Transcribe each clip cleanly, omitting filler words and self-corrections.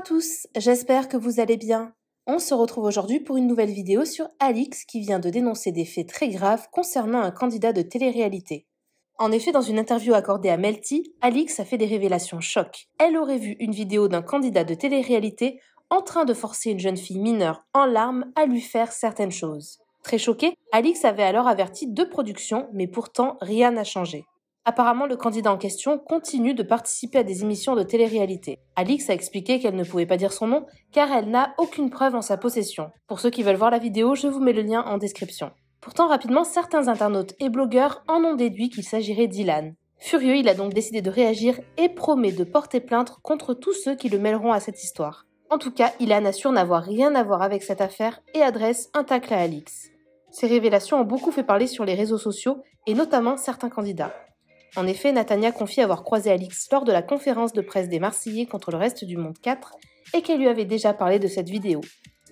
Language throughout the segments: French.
à tous, j'espère que vous allez bien. On se retrouve aujourd'hui pour une nouvelle vidéo sur Alix qui vient de dénoncer des faits très graves concernant un candidat de télé-réalité. En effet, dans une interview accordée à Melty, Alix a fait des révélations choc. Elle aurait vu une vidéo d'un candidat de télé-réalité en train de forcer une jeune fille mineure en larmes à lui faire certaines choses. Très choquée, Alix avait alors averti deux productions, mais pourtant rien n'a changé. Apparemment, le candidat en question continue de participer à des émissions de télé-réalité. Alix a expliqué qu'elle ne pouvait pas dire son nom car elle n'a aucune preuve en sa possession. Pour ceux qui veulent voir la vidéo, je vous mets le lien en description. Pourtant, rapidement, certains internautes et blogueurs en ont déduit qu'il s'agirait d'Ilan. Furieux, il a donc décidé de réagir et promet de porter plainte contre tous ceux qui le mêleront à cette histoire. En tout cas, Ilan assure n'avoir rien à voir avec cette affaire et adresse un tacle à Alix. Ces révélations ont beaucoup fait parler sur les réseaux sociaux et notamment certains candidats. En effet, Natania confie avoir croisé Alix lors de la conférence de presse des Marseillais contre le reste du monde 4 et qu'elle lui avait déjà parlé de cette vidéo.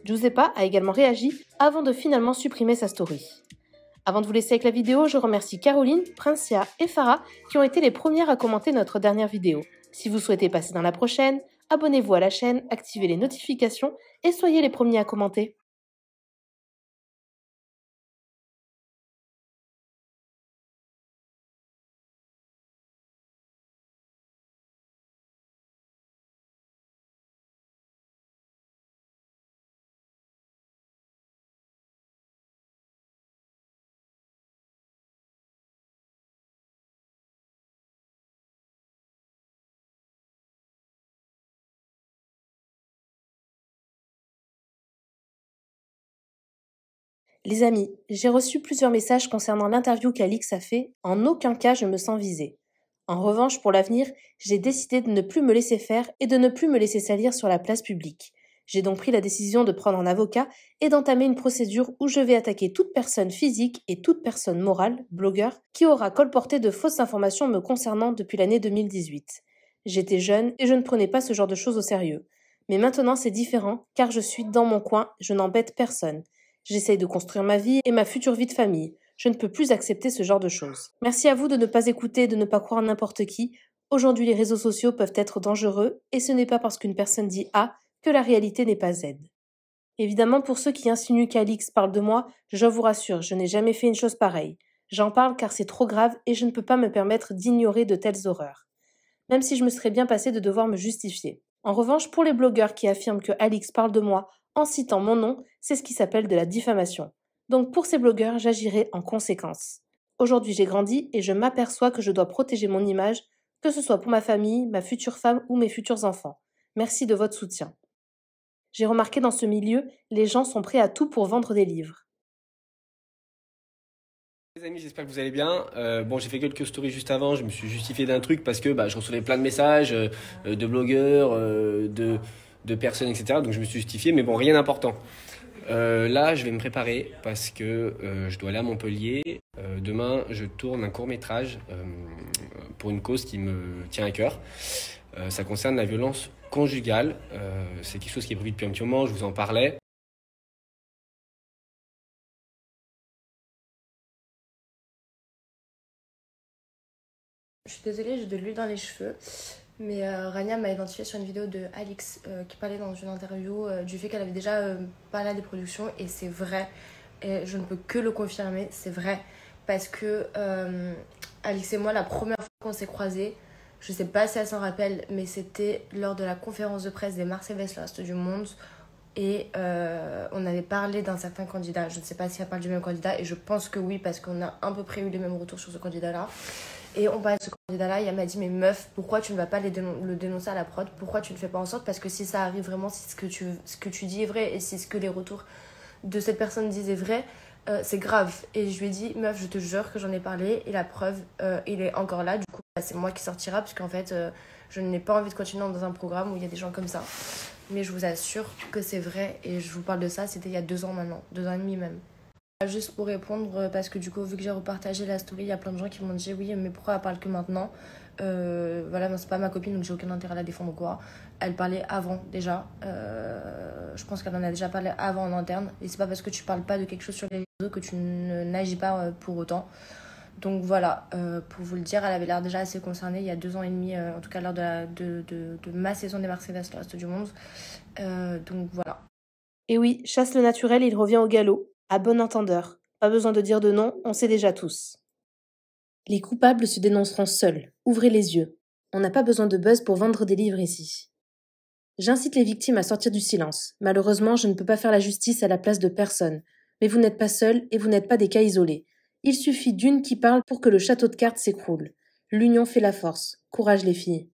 Giuseppa a également réagi avant de finalement supprimer sa story. Avant de vous laisser avec la vidéo, je remercie Caroline, Princia et Farah qui ont été les premières à commenter notre dernière vidéo. Si vous souhaitez passer dans la prochaine, abonnez-vous à la chaîne, activez les notifications et soyez les premiers à commenter. Les amis, j'ai reçu plusieurs messages concernant l'interview qu'Alix a fait. En aucun cas je me sens visée. En revanche, pour l'avenir, j'ai décidé de ne plus me laisser faire et de ne plus me laisser salir sur la place publique. J'ai donc pris la décision de prendre un avocat et d'entamer une procédure où je vais attaquer toute personne physique et toute personne morale, blogueur, qui aura colporté de fausses informations me concernant depuis l'année 2018. J'étais jeune et je ne prenais pas ce genre de choses au sérieux. Mais maintenant c'est différent car je suis dans mon coin, je n'embête personne. J'essaye de construire ma vie et ma future vie de famille. Je ne peux plus accepter ce genre de choses. Merci à vous de ne pas écouter et de ne pas croire n'importe qui. Aujourd'hui, les réseaux sociaux peuvent être dangereux et ce n'est pas parce qu'une personne dit A que la réalité n'est pas Z. Évidemment, pour ceux qui insinuent qu'Alix parle de moi, je vous rassure, je n'ai jamais fait une chose pareille. J'en parle car c'est trop grave et je ne peux pas me permettre d'ignorer de telles horreurs. Même si je me serais bien passé de devoir me justifier. En revanche, pour les blogueurs qui affirment que Alix parle de moi en citant mon nom, c'est ce qui s'appelle de la diffamation. Donc pour ces blogueurs, j'agirai en conséquence. Aujourd'hui, j'ai grandi et je m'aperçois que je dois protéger mon image, que ce soit pour ma famille, ma future femme ou mes futurs enfants. Merci de votre soutien. J'ai remarqué dans ce milieu, les gens sont prêts à tout pour vendre des livres. Les amis, j'espère que vous allez bien. Bon, j'ai fait quelques stories juste avant, je me suis justifié d'un truc parce que je recevais plein de messages de blogueurs, de personnes, etc. Donc je me suis justifié, mais bon, rien d'important. Là, je vais me préparer parce que je dois aller à Montpellier. Demain, je tourne un court-métrage pour une cause qui me tient à cœur. Ça concerne la violence conjugale. C'est quelque chose qui est prévu depuis un petit moment, je vous en parlais. Je suis désolée, j'ai de l'huile dans les cheveux, mais Rania m'a identifiée sur une vidéo de Alix qui parlait dans une interview du fait qu'elle avait déjà parlé à des productions, et c'est vrai, et je ne peux que le confirmer, c'est vrai, parce que Alix et moi, la première fois qu'on s'est croisés, je sais pas si elle s'en rappelle, mais c'était lors de la conférence de presse des Marseillais Last du Monde, et on avait parlé d'un certain candidat. Je ne sais pas si elle parle du même candidat, et je pense que oui, parce qu'on a à peu près eu les mêmes retours sur ce candidat-là. Et on parlait de ce candidat-là et elle m'a dit: mais meuf, pourquoi tu ne vas pas le dénoncer à la prod? Pourquoi tu ne fais pas en sorte? Parce que si ça arrive vraiment, si ce que tu dis est vrai et si ce que les retours de cette personne disent est vrai, c'est grave. Et je lui ai dit: meuf, je te jure que j'en ai parlé et la preuve, il est encore là. Du coup, c'est moi qui sortira parce qu'en fait, je n'ai pas envie de continuer dans un programme où il y a des gens comme ça. Mais je vous assure que c'est vrai et je vous parle de ça, c'était il y a 2 ans maintenant, 2 ans et demi même. Juste pour répondre, parce que du coup, vu que j'ai repartagé la story, il y a plein de gens qui m'ont dit: oui, mais pourquoi elle parle que maintenant? Voilà, moi, c'est pas ma copine, donc j'ai aucun intérêt à la défendre ou quoi. Elle parlait avant déjà. Je pense qu'elle en a déjà parlé avant en interne. Et c'est pas parce que tu parles pas de quelque chose sur les réseaux que tu n'agis pas pour autant. Donc voilà, pour vous le dire, elle avait l'air déjà assez concernée il y a 2 ans et demi, en tout cas lors de ma saison des Mercedes, le reste du monde. Donc voilà. Et oui, chasse le naturel, il revient au galop. À bon entendeur. Pas besoin de dire de non, on sait déjà tous. Les coupables se dénonceront seuls. Ouvrez les yeux. On n'a pas besoin de buzz pour vendre des livres ici. J'incite les victimes à sortir du silence. Malheureusement, je ne peux pas faire la justice à la place de personne. Mais vous n'êtes pas seuls et vous n'êtes pas des cas isolés. Il suffit d'une qui parle pour que le château de cartes s'écroule. L'union fait la force. Courage les filles.